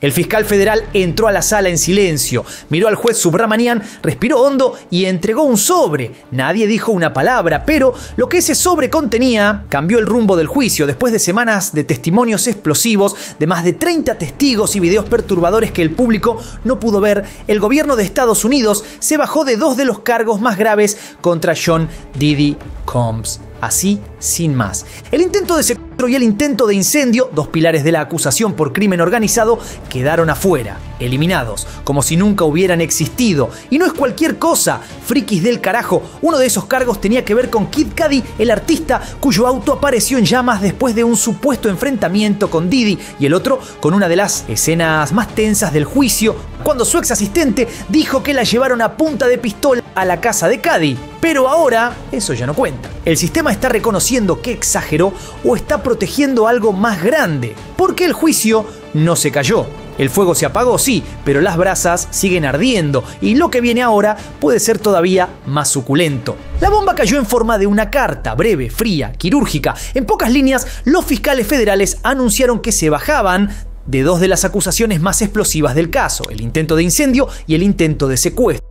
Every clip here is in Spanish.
El fiscal federal entró a la sala en silencio, miró al juez Subramanian, respiró hondo y entregó un sobre. Nadie dijo una palabra, pero lo que ese sobre contenía cambió el rumbo del juicio. Después de semanas de testimonios explosivos, de más de 30 testigos y videos perturbadores que el público no pudo ver, el gobierno de Estados Unidos se bajó de 2 de los cargos más graves contra Sean Diddy Combs. Así, sin más. El intento de secuestro y el intento de incendio, 2 pilares de la acusación por crimen organizado, quedaron afuera, eliminados, como si nunca hubieran existido. Y no es cualquier cosa, frikis del carajo. Uno de esos cargos tenía que ver con Kid Cudi, el artista cuyo auto apareció en llamas después de un supuesto enfrentamiento con Diddy, y el otro con una de las escenas más tensas del juicio, cuando su ex asistente dijo que la llevaron a punta de pistola a la casa de Cudi. Pero ahora eso ya no cuenta. El sistema está reconociendo que exageró o está protegiendo algo más grande, porque el juicio no se cayó. El fuego se apagó, sí, pero las brasas siguen ardiendo y lo que viene ahora puede ser todavía más suculento. La bomba cayó en forma de una carta, breve, fría, quirúrgica. En pocas líneas, los fiscales federales anunciaron que se bajaban de 2 de las acusaciones más explosivas del caso, el intento de incendio y el intento de secuestro.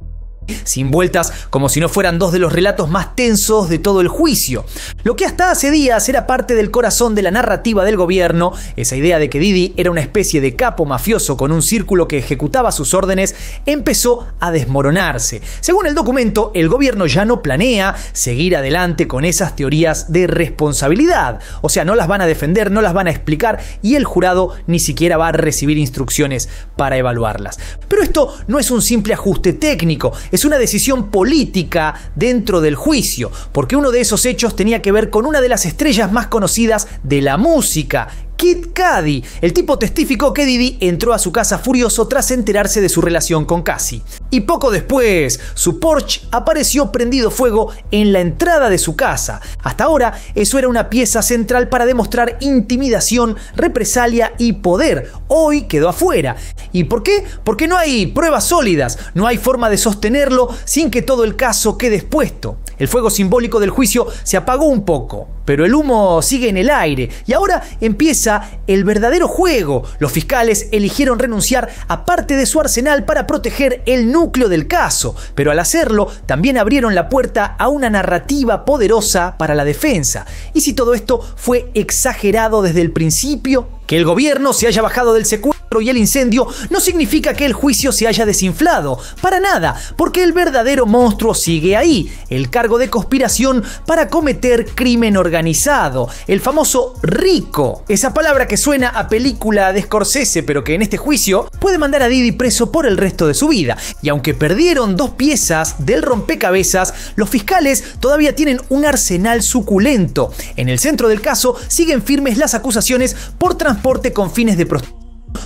Sin vueltas, como si no fueran 2 de los relatos más tensos de todo el juicio. Lo que hasta hace días era parte del corazón de la narrativa del gobierno, esa idea de que Diddy era una especie de capo mafioso con un círculo que ejecutaba sus órdenes, empezó a desmoronarse. Según el documento, el gobierno ya no planea seguir adelante con esas teorías de responsabilidad. O sea, no las van a defender, no las van a explicar y el jurado ni siquiera va a recibir instrucciones para evaluarlas. Pero esto no es un simple ajuste técnico, es una decisión política dentro del juicio, porque uno de esos hechos tenía que ver con una de las estrellas más conocidas de la música, Kid Cudi. El tipo testificó que Diddy entró a su casa furioso tras enterarse de su relación con Cassie. Y poco después, su Porsche apareció prendido fuego en la entrada de su casa. Hasta ahora, eso era una pieza central para demostrar intimidación, represalia y poder. Hoy quedó afuera. ¿Y por qué? Porque no hay pruebas sólidas, no hay forma de sostenerlo sin que todo el caso quede expuesto. El fuego simbólico del juicio se apagó un poco, pero el humo sigue en el aire y ahora empieza el verdadero juego. Los fiscales eligieron renunciar a parte de su arsenal para proteger el núcleo del caso, pero al hacerlo también abrieron la puerta a una narrativa poderosa para la defensa. ¿Y si todo esto fue exagerado desde el principio? Que el gobierno se haya bajado del secuestro y el incendio no significa que el juicio se haya desinflado, para nada, porque el verdadero monstruo sigue ahí, el cargo de conspiración para cometer crimen organizado, el famoso RICO, esa palabra que suena a película de Scorsese, pero que en este juicio puede mandar a Diddy preso por el resto de su vida. Y aunque perdieron 2 piezas del rompecabezas, los fiscales todavía tienen un arsenal suculento. En el centro del caso siguen firmes las acusaciones por transporte con fines de prostitución,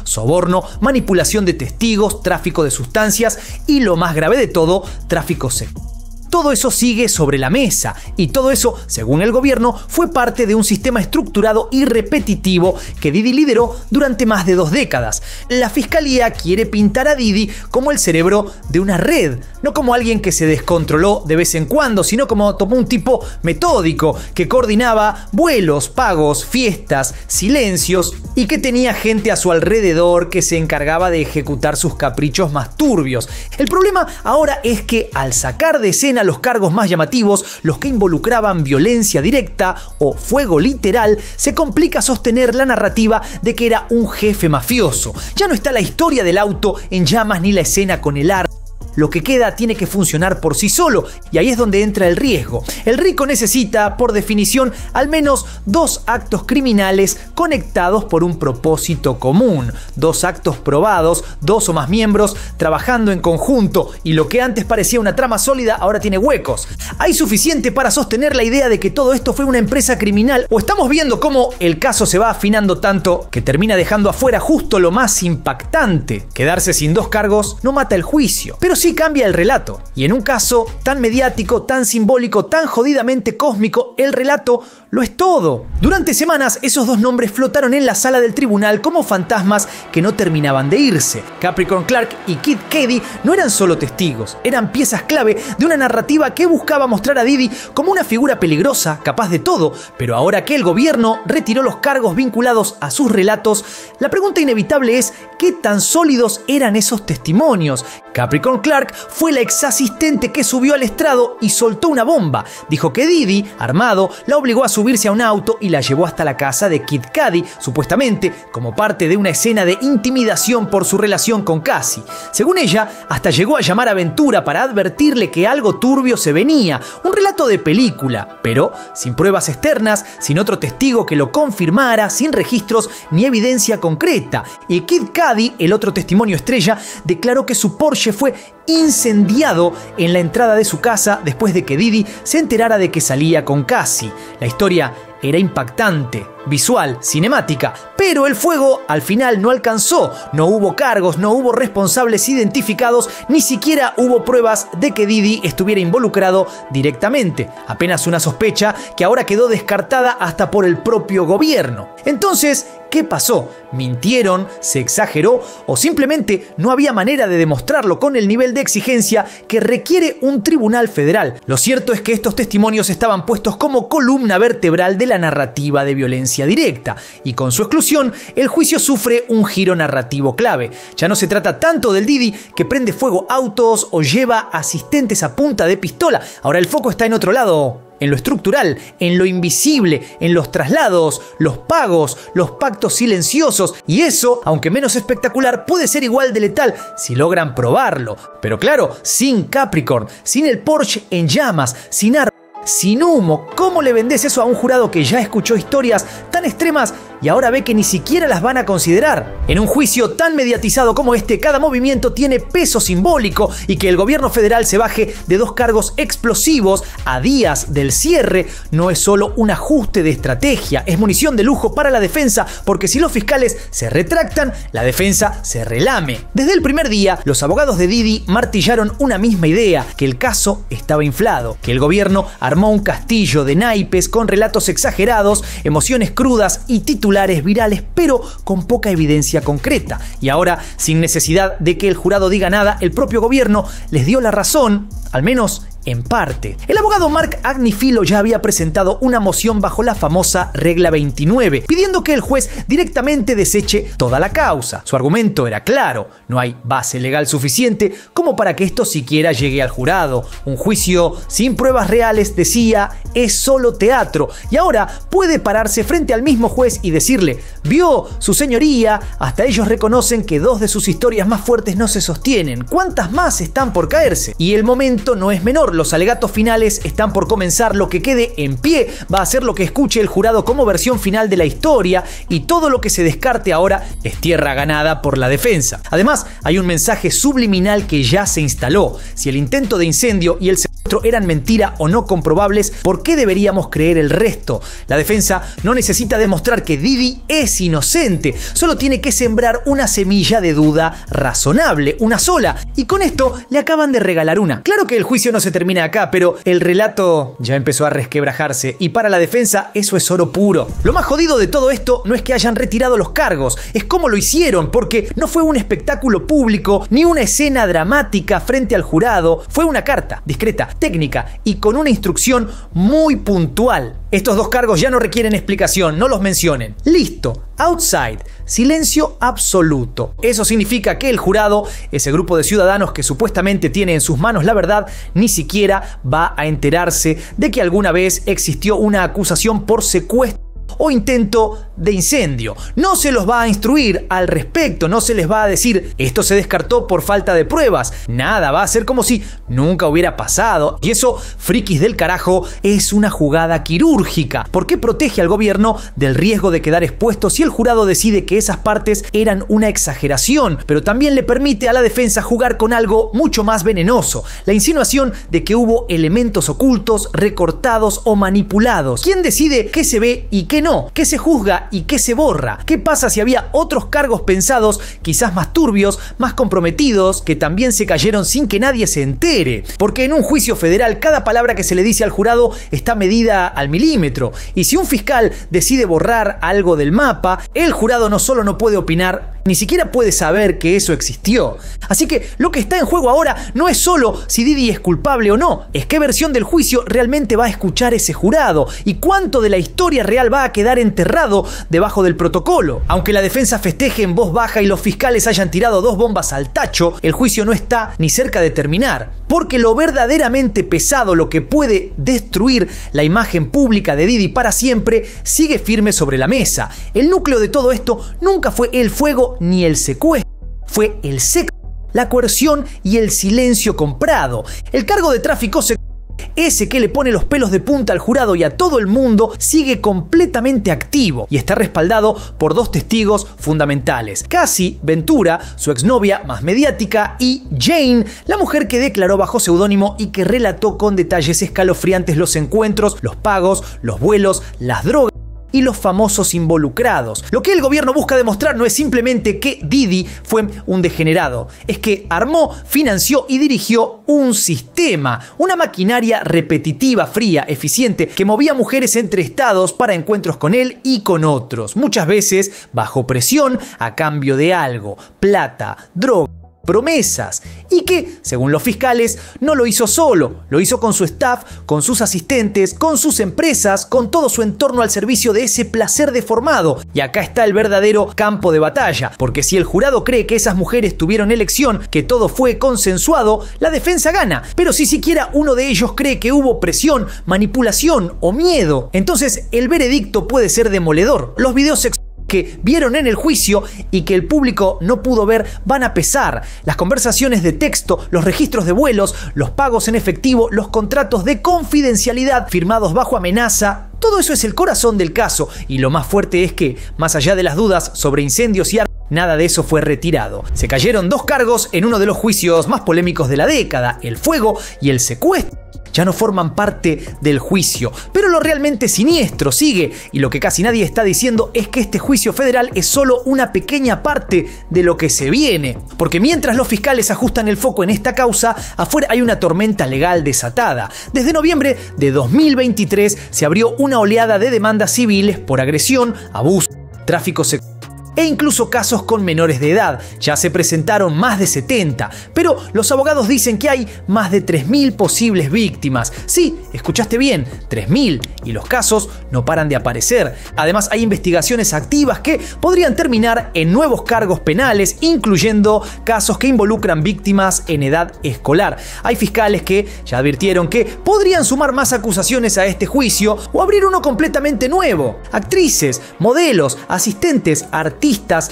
soborno, manipulación de testigos, tráfico de sustancias y, lo más grave de todo, tráfico sexual. Todo eso sigue sobre la mesa y todo eso, según el gobierno, fue parte de un sistema estructurado y repetitivo que Diddy lideró durante más de 2 décadas. La fiscalía quiere pintar a Diddy como el cerebro de una red, no como alguien que se descontroló de vez en cuando, sino como un tipo metódico que coordinaba vuelos, pagos, fiestas, silencios y que tenía gente a su alrededor que se encargaba de ejecutar sus caprichos más turbios. El problema ahora es que al sacar de escena los cargos más llamativos, los que involucraban violencia directa o fuego literal, se complica sostener la narrativa de que era un jefe mafioso. Ya no está la historia del auto en llamas ni la escena con el arma. Lo que queda tiene que funcionar por sí solo y ahí es donde entra el riesgo. El RICO necesita, por definición, al menos 2 actos criminales conectados por un propósito común. 2 actos probados, 2 o más miembros trabajando en conjunto y lo que antes parecía una trama sólida ahora tiene huecos. ¿Hay suficiente para sostener la idea de que todo esto fue una empresa criminal o estamos viendo cómo el caso se va afinando tanto que termina dejando afuera justo lo más impactante? Quedarse sin 2 cargos no mata el juicio, pero sí cambia el relato. Y en un caso tan mediático, tan simbólico, tan jodidamente cósmico, el relato lo es todo. Durante semanas, esos dos nombres flotaron en la sala del tribunal como fantasmas que no terminaban de irse. Capricorn Clark y Kid Cudi no eran solo testigos, eran piezas clave de una narrativa que buscaba mostrar a Diddy como una figura peligrosa, capaz de todo, pero ahora que el gobierno retiró los cargos vinculados a sus relatos, la pregunta inevitable es ¿qué tan sólidos eran esos testimonios? Capricorn Clark fue la ex asistente que subió al estrado y soltó una bomba. Dijo que Diddy, armado, la obligó a subirse a un auto y la llevó hasta la casa de Kid Cudi, supuestamente como parte de una escena de intimidación por su relación con Cassie. Según ella, hasta llegó a llamar a Ventura para advertirle que algo turbio se venía, un relato de película, pero sin pruebas externas, sin otro testigo que lo confirmara, sin registros ni evidencia concreta. Y Kid Cudi, el otro testimonio estrella, declaró que su Porsche fue incendiado en la entrada de su casa después de que Diddy se enterara de que salía con Cassie. La historia era impactante, visual, cinemática, pero el fuego al final no alcanzó. No hubo cargos, no hubo responsables identificados, ni siquiera hubo pruebas de que Diddy estuviera involucrado directamente. Apenas una sospecha que ahora quedó descartada hasta por el propio gobierno. Entonces, ¿qué pasó? ¿Mintieron? ¿Se exageró? ¿O simplemente no había manera de demostrarlo con el nivel de exigencia que requiere un tribunal federal? Lo cierto es que estos testimonios estaban puestos como columna vertebral de la narrativa de violencia directa, y con su exclusión, el juicio sufre un giro narrativo clave. Ya no se trata tanto del Diddy que prende fuego autos o lleva asistentes a punta de pistola. Ahora el foco está en otro lado. En lo estructural, en lo invisible, en los traslados, los pagos, los pactos silenciosos. Y eso, aunque menos espectacular, puede ser igual de letal si logran probarlo. Pero claro, sin Capricorn, sin el Porsche en llamas, sin armas, sin humo. ¿Cómo le vendés eso a un jurado que ya escuchó historias tan extremas y ahora ve que ni siquiera las van a considerar? En un juicio tan mediatizado como este, cada movimiento tiene peso simbólico, y que el gobierno federal se baje de 2 cargos explosivos a días del cierre no es solo un ajuste de estrategia, es munición de lujo para la defensa, porque si los fiscales se retractan, la defensa se relame. Desde el primer día, los abogados de Diddy martillaron una misma idea, que el caso estaba inflado, que el gobierno armó un castillo de naipes con relatos exagerados, emociones crudas y titulares virales, pero con poca evidencia concreta. Y ahora, sin necesidad de que el jurado diga nada, el propio gobierno les dio la razón, al menos en parte. El abogado Mark Agnifilo ya había presentado una moción bajo la famosa regla 29, pidiendo que el juez directamente deseche toda la causa. Su argumento era claro: no hay base legal suficiente como para que esto siquiera llegue al jurado. Un juicio sin pruebas reales, decía, es solo teatro. Y ahora puede pararse frente al mismo juez y decirle: vio, su señoría, hasta ellos reconocen que 2 de sus historias más fuertes no se sostienen. ¿Cuántas más están por caerse? Y el momento no es menor. Los alegatos finales están por comenzar. Lo que quede en pie va a ser lo que escuche el jurado como versión final de la historia, y todo lo que se descarte ahora es tierra ganada por la defensa. Además, hay un mensaje subliminal que ya se instaló. Si el intento de incendio y el secuestro eran mentira o no comprobables, ¿por qué deberíamos creer el resto? La defensa no necesita demostrar que Diddy es inocente, solo tiene que sembrar una semilla de duda razonable, una sola, y con esto le acaban de regalar una. Claro que el juicio no se termina acá, pero el relato ya empezó a resquebrajarse, y para la defensa eso es oro puro. Lo más jodido de todo esto no es que hayan retirado los cargos, es cómo lo hicieron, porque no fue un espectáculo público ni una escena dramática frente al jurado, fue una carta discreta, técnica y con una instrucción muy puntual. Estos 2 cargos ya no requieren explicación, no los mencionen. Listo, outside, silencio absoluto. Eso significa que el jurado, ese grupo de ciudadanos que supuestamente tiene en sus manos la verdad, ni siquiera va a enterarse de que alguna vez existió una acusación por secuestro o intento de incendio. No se los va a instruir al respecto, no se les va a decir esto se descartó por falta de pruebas. Nada, va a ser como si nunca hubiera pasado. Y eso, frikis del carajo, es una jugada quirúrgica, porque protege al gobierno del riesgo de quedar expuesto si el jurado decide que esas partes eran una exageración, pero también le permite a la defensa jugar con algo mucho más venenoso: la insinuación de que hubo elementos ocultos, recortados o manipulados. ¿Quién decide qué se ve y qué qué no? ¿Qué se juzga y qué se borra? ¿Qué pasa si había otros cargos pensados, quizás más turbios, más comprometidos, que también se cayeron sin que nadie se entere? Porque en un juicio federal cada palabra que se le dice al jurado está medida al milímetro, y si un fiscal decide borrar algo del mapa, el jurado no solo no puede opinar, ni siquiera puede saber que eso existió. Así que lo que está en juego ahora no es solo si Diddy es culpable o no, es qué versión del juicio realmente va a escuchar ese jurado y cuánto de la historia real va a quedar enterrado debajo del protocolo. Aunque la defensa festeje en voz baja y los fiscales hayan tirado 2 bombas al tacho, el juicio no está ni cerca de terminar, porque lo verdaderamente pesado, lo que puede destruir la imagen pública de Diddy para siempre, sigue firme sobre la mesa. El núcleo de todo esto nunca fue el fuego ni el secuestro, fue el sexo, la coerción y el silencio comprado. El cargo de tráfico sexual, ese que le pone los pelos de punta al jurado y a todo el mundo, sigue completamente activo y está respaldado por 2 testigos fundamentales: Cassie Ventura, su exnovia más mediática, y Jane, la mujer que declaró bajo seudónimo y que relató con detalles escalofriantes los encuentros, los pagos, los vuelos, las drogas y los famosos involucrados. Lo que el gobierno busca demostrar no es simplemente que Diddy fue un degenerado, es que armó, financió y dirigió un sistema, una maquinaria repetitiva, fría, eficiente, que movía mujeres entre estados para encuentros con él y con otros, muchas veces bajo presión a cambio de algo: plata, droga, promesas, y que, según los fiscales, no lo hizo solo, lo hizo con su staff, con sus asistentes, con sus empresas, con todo su entorno al servicio de ese placer deformado. Y acá está el verdadero campo de batalla, porque si el jurado cree que esas mujeres tuvieron elección, que todo fue consensuado, la defensa gana. Pero si siquiera uno de ellos cree que hubo presión, manipulación o miedo, entonces el veredicto puede ser demoledor. Los videos sexuales que vieron en el juicio y que el público no pudo ver van a pesar. Las conversaciones de texto, los registros de vuelos, los pagos en efectivo, los contratos de confidencialidad firmados bajo amenaza, todo eso es el corazón del caso, y lo más fuerte es que, más allá de las dudas sobre incendios y armas, nada de eso fue retirado. Se cayeron 2 cargos en uno de los juicios más polémicos de la década: el fuego y el secuestro. Ya no forman parte del juicio, pero lo realmente siniestro sigue, y lo que casi nadie está diciendo es que este juicio federal es solo una pequeña parte de lo que se viene, porque mientras los fiscales ajustan el foco en esta causa, afuera hay una tormenta legal desatada. Desde noviembre de 2023 se abrió una oleada de demandas civiles por agresión, abuso, tráfico sexual e incluso casos con menores de edad. Ya se presentaron más de 70, pero los abogados dicen que hay más de 3.000 posibles víctimas. Sí, escuchaste bien, 3.000, y los casos no paran de aparecer. Además, hay investigaciones activas que podrían terminar en nuevos cargos penales, incluyendo casos que involucran víctimas en edad escolar. Hay fiscales que ya advirtieron que podrían sumar más acusaciones a este juicio o abrir uno completamente nuevo. Actrices, modelos, asistentes, artistas,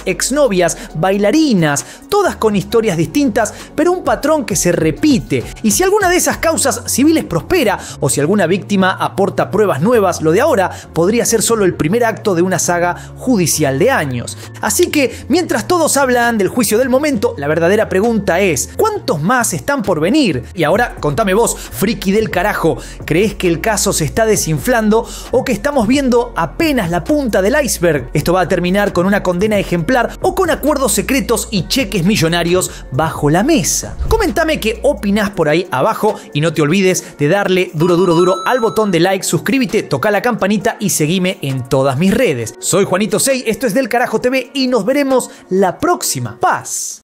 exnovias, bailarinas, todas con historias distintas, pero un patrón que se repite. Y si alguna de esas causas civiles prospera, o si alguna víctima aporta pruebas nuevas, lo de ahora podría ser solo el primer acto de una saga judicial de años. Así que, mientras todos hablan del juicio del momento, la verdadera pregunta es: ¿cuántos más están por venir? Y ahora, contame vos, friki del carajo, ¿crees que el caso se está desinflando o que estamos viendo apenas la punta del iceberg? ¿Esto va a terminar con una condena ejemplar o con acuerdos secretos y cheques millonarios bajo la mesa? Coméntame qué opinás por ahí abajo, y no te olvides de darle duro al botón de like, suscríbete, toca la campanita y seguime en todas mis redes. Soy Juanito Sey, esto es Del Carajo TV y nos veremos la próxima. Paz.